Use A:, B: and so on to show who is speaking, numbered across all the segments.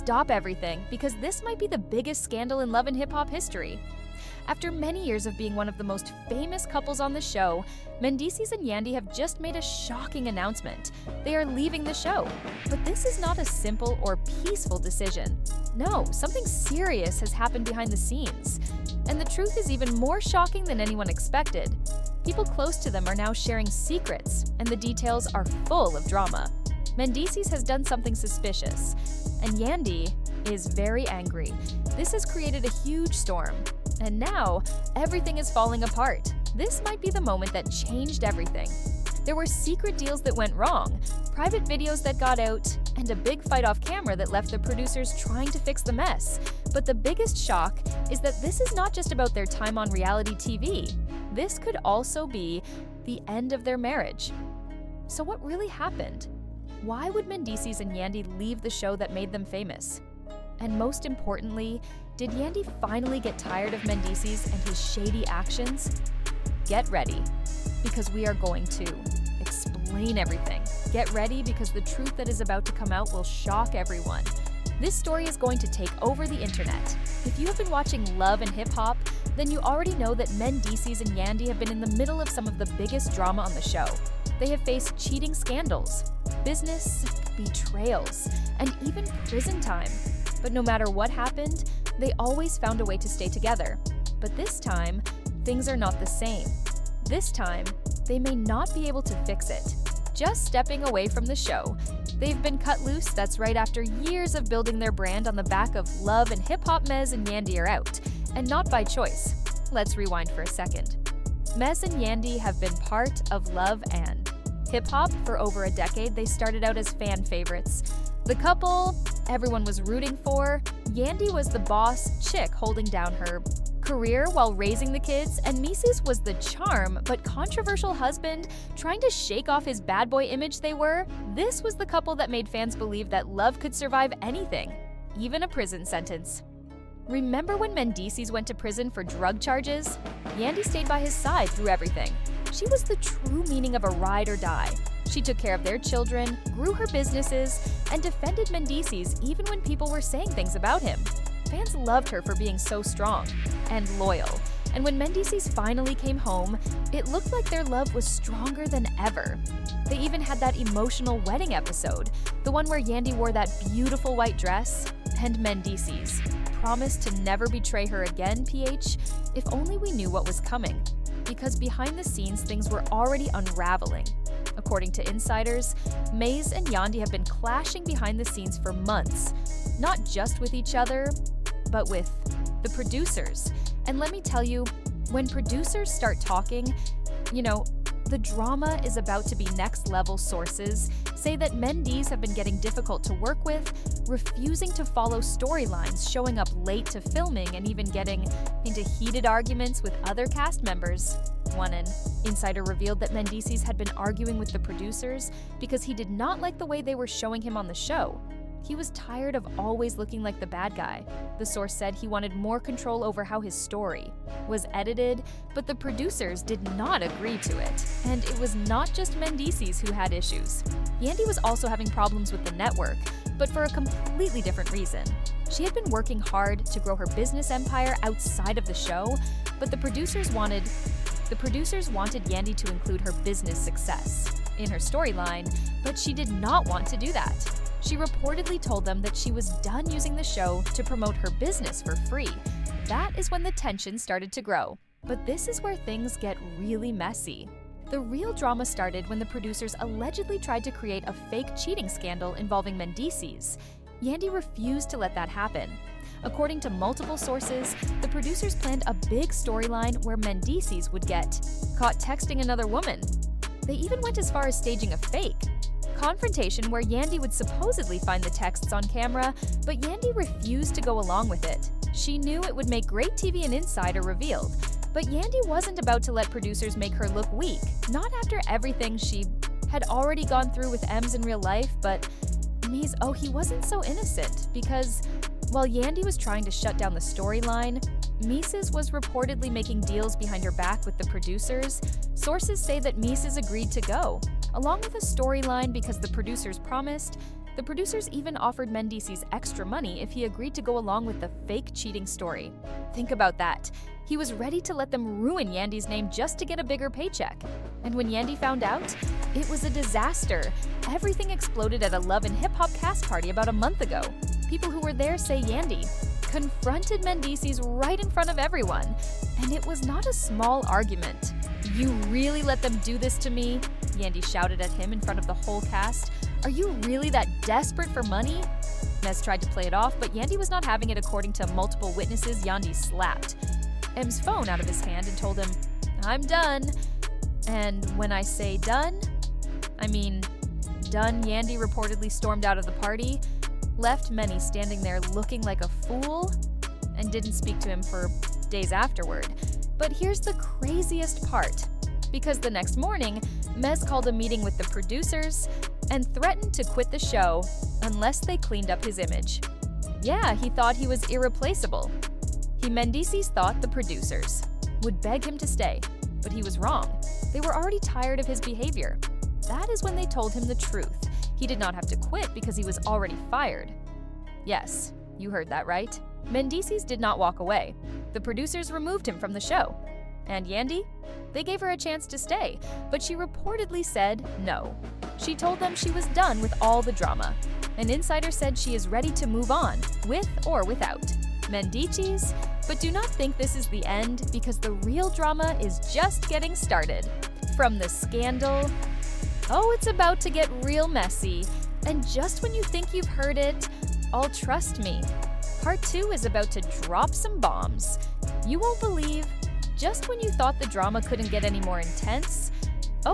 A: stop everything because this might be the biggest scandal in Love and Hip Hop history. After many years of being one of the most famous couples on the show, Mendeecees and Yandy have just made a shocking announcement. They are leaving the show. But this is not a simple or peaceful decision. No, something serious has happened behind the scenes. And the truth is even more shocking than anyone expected. People close to them are now sharing secrets, and the details are full of drama. Mendeecees has done something suspicious, and Yandy is very angry. This has created a huge storm. And now, everything is falling apart. This might be the moment that changed everything. There were secret deals that went wrong, private videos that got out, and a big fight off camera that left the producers trying to fix the mess. But the biggest shock is that this is not just about their time on reality TV. This could also be the end of their marriage. So what really happened? Why would Mendeecees and Yandy leave the show that made them famous? And most importantly, did Yandy finally get tired of Mendeecees and his shady actions? Get ready, because we are going to explain everything. Get ready, because the truth that is about to come out will shock everyone. This story is going to take over the internet. If you have been watching Love and Hip Hop, then you already know that Mendeecees and Yandy have been in the middle of some of the biggest drama on the show. They have faced cheating scandals, business betrayals, and even prison time. But no matter what happened, they always found a way to stay together. But this time, things are not the same. This time, they may not be able to fix it. Just stepping away from the show, they've been cut loose. That's right, after years of building their brand on the back of Love and Hip Hop. Mez and Yandy are out, and not by choice. Let's rewind for a second. Mez and Yandy have been part of Love and Hip Hop for over a decade. They started out as fan favorites. The couple everyone was rooting for. Yandy was the boss chick holding down her career while raising the kids, and Mendeecees was the charm but controversial husband trying to shake off his bad boy image they were. This was the couple that made fans believe that love could survive anything, even a prison sentence. Remember when Mendeecees went to prison for drug charges? Yandy stayed by his side through everything. She was the true meaning of a ride or die. She took care of their children, grew her businesses, and defended Mendeecees even when people were saying things about him. Fans loved her for being so strong and loyal. And when Mendeecees finally came home, it looked like their love was stronger than ever. They even had that emotional wedding episode, the one where Yandy wore that beautiful white dress, and Mendeecees promised to never betray her again, PH, if only we knew what was coming. Because behind the scenes, things were already unraveling. According to insiders, Mez and Yandy have been clashing behind the scenes for months, not just with each other, but with the producers. And let me tell you, when producers start talking, the drama is about to be next level. Sources say that Mendeecees have been getting difficult to work with, refusing to follow storylines, showing up late to filming, and even getting into heated arguments with other cast members. One insider revealed that Mendeecees had been arguing with the producers because he did not like the way they were showing him on the show. He was tired of always looking like the bad guy. The source said he wanted more control over how his story was edited, but the producers did not agree to it. And it was not just Mendeecees who had issues. Yandy was also having problems with the network, but for a completely different reason. She had been working hard to grow her business empire outside of the show, but the producers wanted Yandy to include her business success in her storyline, but she did not want to do that. She reportedly told them that she was done using the show to promote her business for free. That is when the tension started to grow. But this is where things get really messy. The real drama started when the producers allegedly tried to create a fake cheating scandal involving Mendeecees. Yandy refused to let that happen. According to multiple sources, the producers planned a big storyline where Mendeecees would get caught texting another woman. They even went as far as staging a fake confrontation where Yandy would supposedly find the texts on camera, but Yandy refused to go along with it. She knew it would make great TV, an insider revealed. But Yandy wasn't about to let producers make her look weak, not after everything she had already gone through with M's in real life. But Mez, he wasn't so innocent, because while Yandy was trying to shut down the storyline, Mendeecees was reportedly making deals behind her back with the producers. Sources say that Mendeecees agreed to go, along with a storyline because the producers promised The producers even offered Mendeecees extra money if he agreed to go along with the fake cheating story. Think about that. He was ready to let them ruin Yandy's name just to get a bigger paycheck. And when Yandy found out, it was a disaster. Everything exploded at a Love and Hip Hop cast party about a month ago. People who were there say Yandy confronted Mendeecees right in front of everyone. And it was not a small argument. "You really let them do this to me?" Yandy shouted at him in front of the whole cast. "Are you really that desperate for money?" Mez tried to play it off, but Yandy was not having it. According to multiple witnesses, Yandy slapped M's phone out of his hand and told him, "I'm done." And when I say done, I mean done. Yandy reportedly stormed out of the party, left Menny standing there looking like a fool, and didn't speak to him for days afterward. But here's the craziest part. Because the next morning, Mez called a meeting with the producers and threatened to quit the show unless they cleaned up his image. Yeah, he thought he was irreplaceable. Mendeecees thought the producers would beg him to stay, but he was wrong. They were already tired of his behavior. That is when they told him the truth. He did not have to quit because he was already fired. Yes, you heard that right. Mendeecees did not walk away. The producers removed him from the show. And Yandy? They gave her a chance to stay, but she reportedly said no. She told them she was done with all the drama. An insider said she is ready to move on, with or without Mendeecees, but do not think this is the end because the real drama is just getting started. From the scandal, it's about to get real messy, and just when you think you've heard it, trust me, part 2 is about to drop some bombs. You won't believe, just when you thought the drama couldn't get any more intense,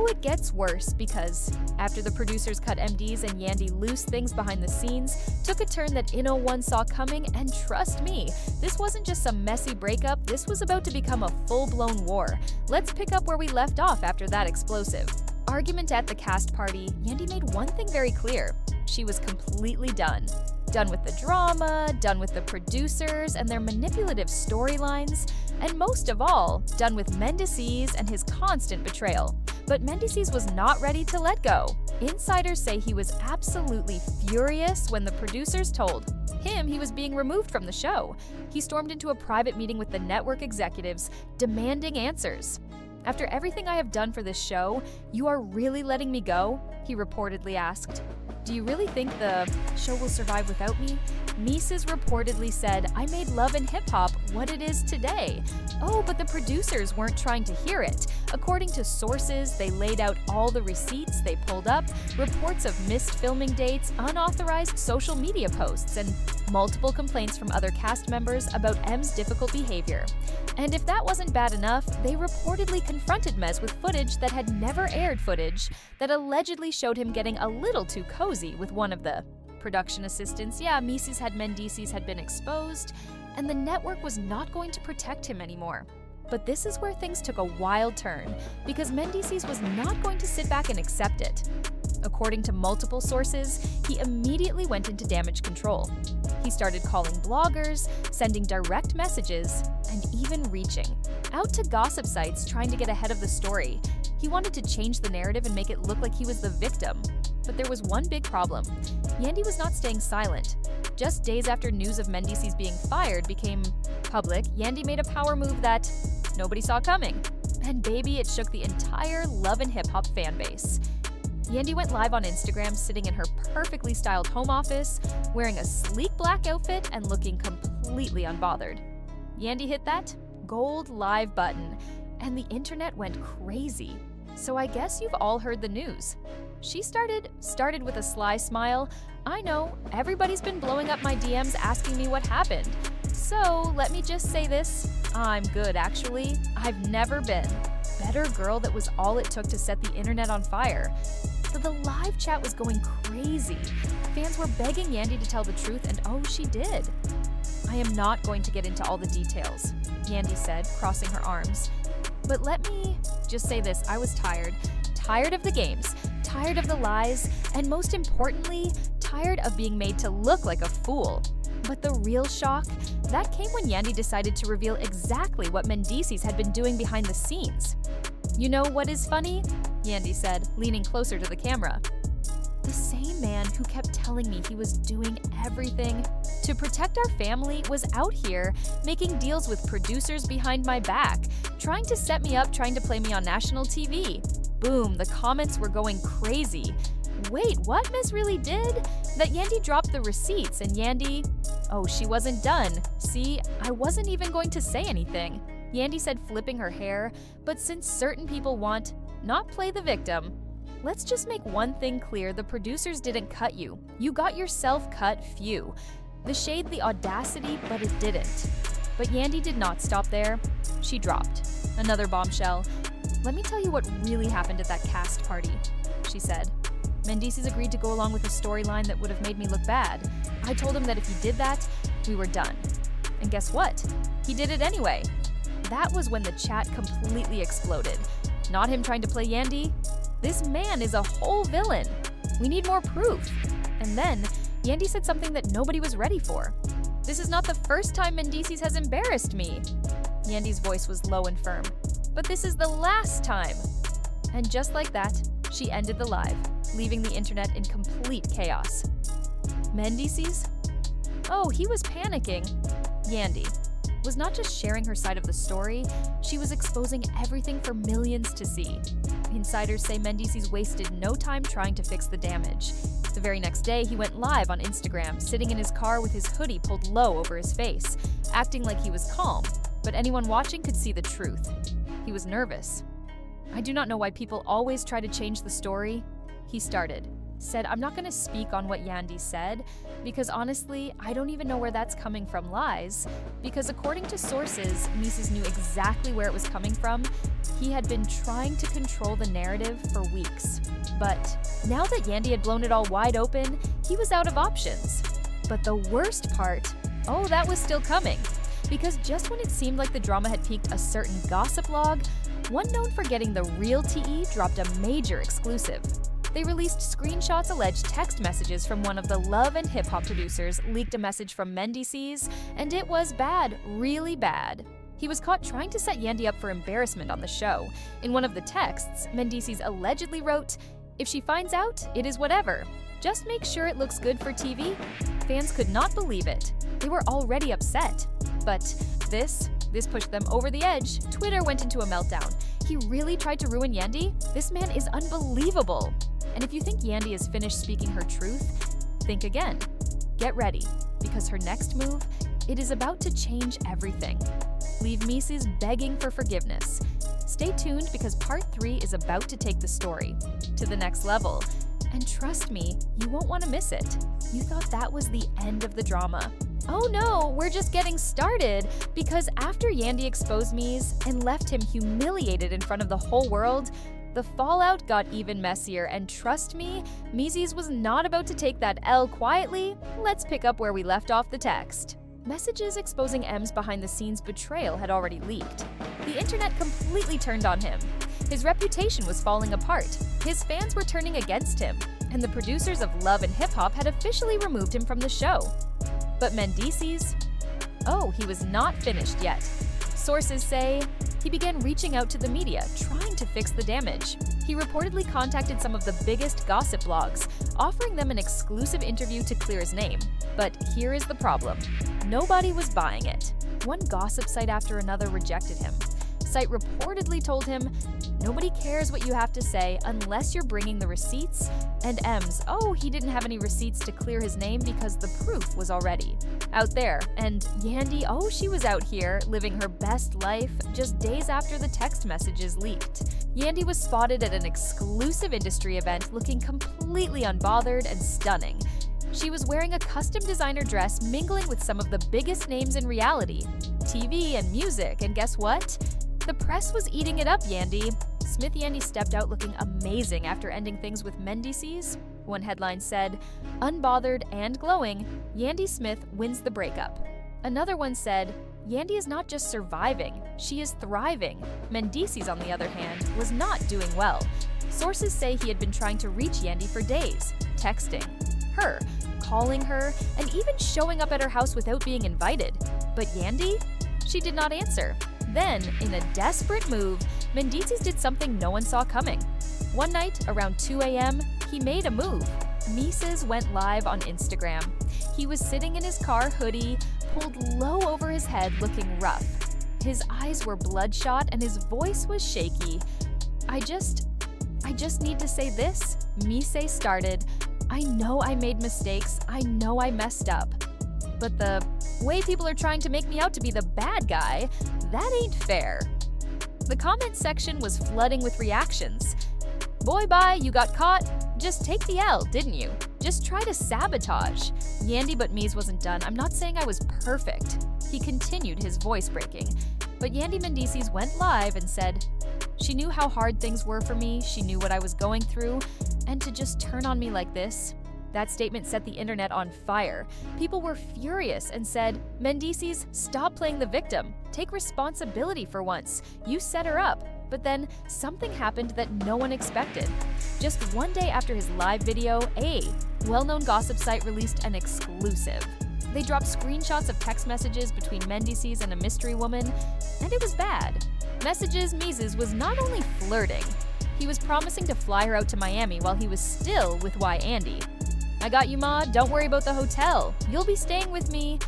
A: it gets worse because after the producers cut MDs and Yandy loose, things behind the scenes took a turn that no one saw coming, and trust me, this wasn't just some messy breakup, this was about to become a full-blown war. Let's pick up where we left off after that explosive argument at the cast party. Yandy made one thing very clear. She was completely done. Done with the drama, done with the producers and their manipulative storylines, and most of all, done with Mendeecees and his constant betrayal. But Mendeecees was not ready to let go. Insiders say he was absolutely furious when the producers told him he was being removed from the show. He stormed into a private meeting with the network executives, demanding answers. "After everything I have done for this show, you are really letting me go?" he reportedly asked. "Do you really think the show will survive without me?" Mises reportedly said, "I made Love and Hip Hop what it is today." But the producers weren't trying to hear it. According to sources, they laid out all the receipts they pulled up, reports of missed filming dates, unauthorized social media posts, and multiple complaints from other cast members about M's difficult behavior. And if that wasn't bad enough, they reportedly confronted Mez with footage that had never aired, footage that allegedly showed him getting a little too cozy with one of the production assistants. Yeah, Mises had Mendeecees had been exposed, and the network was not going to protect him anymore. But this is where things took a wild turn, because Mendeecees was not going to sit back and accept it. According to multiple sources, he immediately went into damage control. He started calling bloggers, sending direct messages, and even reaching out to gossip sites trying to get ahead of the story. He wanted to change the narrative and make it look like he was the victim. But there was one big problem. Yandy was not staying silent. Just days after news of Mendeecees being fired became public, Yandy made a power move that nobody saw coming. And baby, it shook the entire Love and Hip Hop fan base. Yandy went live on Instagram sitting in her perfectly styled home office, wearing a sleek black outfit and looking completely unbothered. Yandy hit that gold live button, and the internet went crazy. So I guess you've all heard the news. She started with a sly smile. "I know, everybody's been blowing up my DMs asking me what happened. So let me just say this, I'm good actually. I've never been. Better girl, that was all it took to set the internet on fire." So the live chat was going crazy. Fans were begging Yandy to tell the truth, and she did. "I am not going to get into all the details," Yandy said, crossing her arms. "But let me just say this, I was tired. Tired of the games, tired of the lies, and most importantly, tired of being made to look like a fool." But the real shock, that came when Yandy decided to reveal exactly what Mendeecees had been doing behind the scenes. "You know what is funny?" Yandy said, leaning closer to the camera. The same man who kept telling me he was doing everything to protect our family was out here making deals with producers behind my back, trying to set me up, trying to play me on national TV. Boom, the comments were going crazy. Wait, what Miss really did? That Yandy dropped the receipts and Yandy… Oh, she wasn't done. See, I wasn't even going to say anything. Yandy said, flipping her hair, but since certain people want, not play the victim. Let's just make one thing clear, the producers didn't cut you. You got yourself cut few. The shade, the audacity, but it didn't. But Yandy did not stop there. She dropped another bombshell. Let me tell you what really happened at that cast party, she said. Mendeecees agreed to go along with a storyline that would have made me look bad. I told him that if he did that, we were done. And guess what? He did it anyway. That was when the chat completely exploded. Not him trying to play Yandy. This man is a whole villain. We need more proof. And then, Yandy said something that nobody was ready for. This is not the first time Mendeecees has embarrassed me. Yandy's voice was low and firm. But this is the last time. And just like that, she ended the live, leaving the internet in complete chaos. Mendeecees? Oh, he was panicking. Yandy was not just sharing her side of the story, she was exposing everything for millions to see. Insiders say Mendeecees wasted no time trying to fix the damage. The very next day, he went live on Instagram, sitting in his car with his hoodie pulled low over his face, acting like he was calm, but anyone watching could see the truth. He was nervous. I do not know why people always try to change the story. He said, I'm not going to speak on what Yandy said, because honestly, I don't even know where that's coming from lies, because according to sources, Mendeecees knew exactly where it was coming from. He had been trying to control the narrative for weeks. But now that Yandy had blown it all wide open, he was out of options. But the worst part, oh, that was still coming. Because just when it seemed like the drama had peaked, a certain gossip log, one known for getting the real TE, dropped a major exclusive. They released screenshots alleged text messages from one of the love and hip-hop producers, leaked a message from Mendeecees, and it was bad, really bad. He was caught trying to set Yandy up for embarrassment on the show. In one of the texts, Mendeecees allegedly wrote, "If she finds out, it is whatever. Just make sure it looks good for TV." Fans could not believe it. They were already upset. But this pushed them over the edge. Twitter went into a meltdown. He really tried to ruin Yandy? This man is unbelievable. And if you think Yandy is finished speaking her truth, think again. Get ready, because her next move, it is about to change everything. Leave Mendeecees begging for forgiveness. Stay tuned, because part 3 is about to take the story to the next level. And trust me, you won't want to miss it. You thought that was the end of the drama. Oh no, we're just getting started, because after Yandy exposed Mendeecees and left him humiliated in front of the whole world, the fallout got even messier, and trust me, Mendeecees was not about to take that L quietly. Let's pick up where we left off the text. Messages exposing M's behind-the-scenes betrayal had already leaked. The internet completely turned on him. His reputation was falling apart. His fans were turning against him, and the producers of Love and Hip Hop had officially removed him from the show. But Mendeecees? Oh, he was not finished yet. Sources say he began reaching out to the media, trying to fix the damage. He reportedly contacted some of the biggest gossip blogs, offering them an exclusive interview to clear his name. But here is the problem. Nobody was buying it. One gossip site after another rejected him. Site reportedly told him, "Nobody cares what you have to say unless you're bringing the receipts." And M's, oh, he didn't have any receipts to clear his name because the proof was already out there. And Yandy, oh, she was out here living her best life just days after the text messages leaked. Yandy was spotted at an exclusive industry event looking completely unbothered and stunning. She was wearing a custom designer dress, mingling with some of the biggest names in reality, TV and music, and guess what? The press was eating it up, Yandy. Smith Yandy stepped out looking amazing after ending things with Mendeecees. One headline said, "Unbothered and glowing, Yandy Smith wins the breakup." Another one said, "Yandy is not just surviving, she is thriving." Mendeecees, on the other hand, was not doing well. Sources say he had been trying to reach Yandy for days, texting her, calling her, and even showing up at her house without being invited. But Yandy? She did not answer. Then, in a desperate move, Mendeecees did something no one saw coming. One night, around 2 a.m., he made a move. Mendeecees went live on Instagram. He was sitting in his car hoodie, pulled low over his head, looking rough. His eyes were bloodshot and his voice was shaky. I just need to say this, Mendeecees started. I know I made mistakes. I know I messed up. But the way people are trying to make me out to be the bad guy, that ain't fair. The comment section was flooding with reactions. Boy, bye, you got caught. Just take the L, didn't you? Just try to sabotage. Yandy but Mees wasn't done. I'm not saying I was perfect. He continued, his voice breaking. But Yandy Mendeecees went live and said, she knew how hard things were for me, she knew what I was going through, and to just turn on me like this, that statement set the internet on fire. People were furious and said, Mendeecees, stop playing the victim. Take responsibility for once. You set her up. But then something happened that no one expected. Just one day after his live video, a well-known gossip site released an exclusive. They dropped screenshots of text messages between Mendeecees and a mystery woman, and it was bad. Messages Mendeecees was not only flirting, he was promising to fly her out to Miami while he was still with Yandy. I got you, ma, don't worry about the hotel. You'll be staying with me.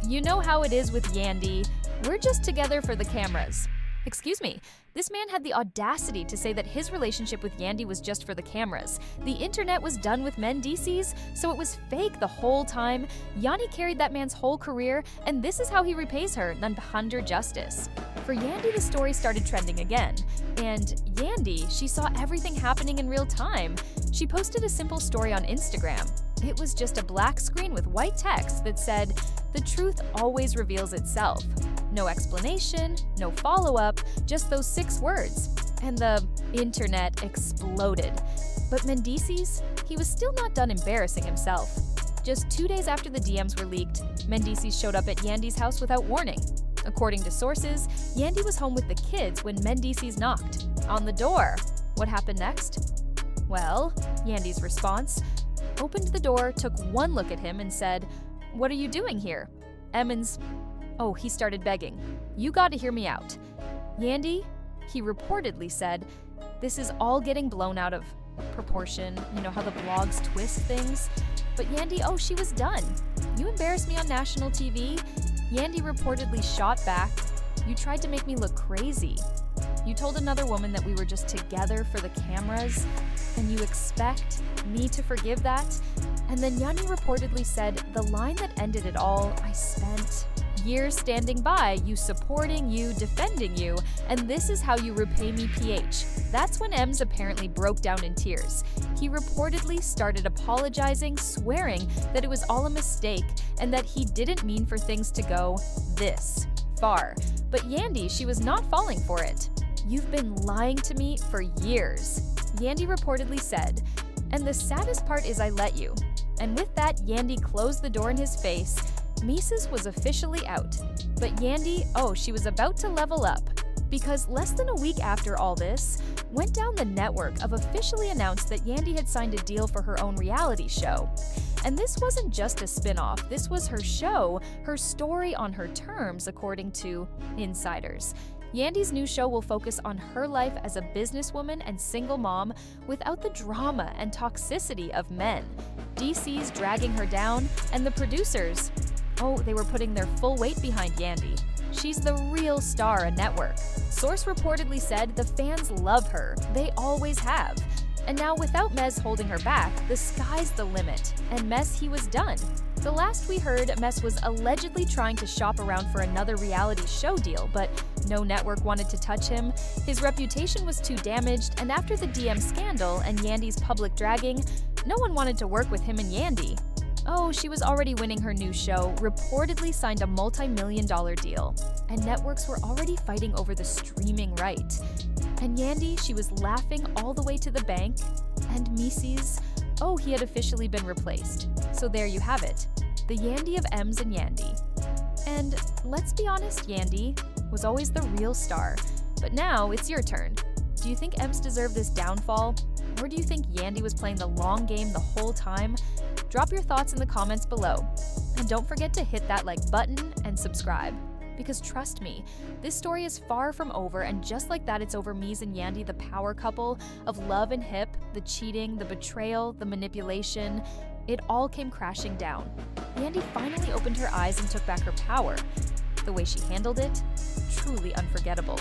A: You know how it is with Yandy. We're just together for the cameras. Excuse me, this man had the audacity to say that his relationship with Yandy was just for the cameras. The internet was done with Mendeecees, so it was fake the whole time. Yandy carried that man's whole career, and this is how he repays her, none behind justice. For Yandy, the story started trending again. And Yandy, she saw everything happening in real time. She posted a simple story on Instagram. It was just a black screen with white text that said, "The truth always reveals itself." No explanation, no follow-up, just those 6 words. And the internet exploded. But Mendeecees, he was still not done embarrassing himself. Just 2 days after the DMs were leaked, Mendeecees showed up at Yandy's house without warning. According to sources, Yandy was home with the kids when Mendeecees knocked on the door. What happened next? Well, Yandy's response: opened the door, took one look at him and said, "What are you doing here?" Emmons, oh, he started begging. "You gotta hear me out." Yandy, he reportedly said, "This is all getting blown out of proportion. You know how the blogs twist things?" But Yandy, oh, she was done. "You embarrassed me on national TV." Yandy reportedly shot back, "You tried to make me look crazy. You told another woman that we were just together for the cameras, and you expect me to forgive that?" And then Yandy reportedly said, "The line that ended it all, I spent years standing by, you supporting you, defending you, and this is how you repay me, PH." That's when Ems apparently broke down in tears. He reportedly started apologizing, swearing that it was all a mistake and that he didn't mean for things to go this far. But Yandy, she was not falling for it. "You've been lying to me for years," Yandy reportedly said, "and the saddest part is I let you." And with that, Yandy closed the door in his face. Mendeecees was officially out. But Yandy, oh, she was about to level up. Because less than a week after all this, Went Down the Network have officially announced that Yandy had signed a deal for her own reality show. And this wasn't just a spin-off, this was her show, her story on her terms, according to insiders. Yandy's new show will focus on her life as a businesswoman and single mom without the drama and toxicity of men. DC's dragging her down, and the producers, oh, they were putting their full weight behind Yandy. She's the real star on network. Source reportedly said the fans love her, they always have. And now without Mez holding her back, the sky's the limit, and Mez, he was done. The last we heard, Mez was allegedly trying to shop around for another reality show deal, but no network wanted to touch him. His reputation was too damaged, and after the DM scandal and Yandy's public dragging, no one wanted to work with him and Yandy. Oh, she was already winning her new show, reportedly signed a multi-million-dollar deal, and networks were already fighting over the streaming right. And Yandy, she was laughing all the way to the bank, and Mendeecees, oh, he had officially been replaced. So there you have it, the Yandy of Ems and Yandy. And let's be honest, Yandy was always the real star, but now it's your turn. Do you think Ems deserved this downfall? Or do you think Yandy was playing the long game the whole time? Drop your thoughts in the comments below. And don't forget to hit that like button and subscribe. Because trust me, this story is far from over, and just like that, it's over Mees and Yandy, the power couple of Love and Hip, the cheating, the betrayal, the manipulation. It all came crashing down. Yandy finally opened her eyes and took back her power. The way she handled it, truly unforgettable.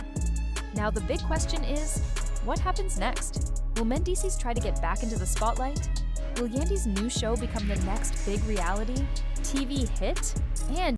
A: Now the big question is, what happens next? Will Mendeecees try to get back into the spotlight? Will Yandy's new show become the next big reality TV hit? And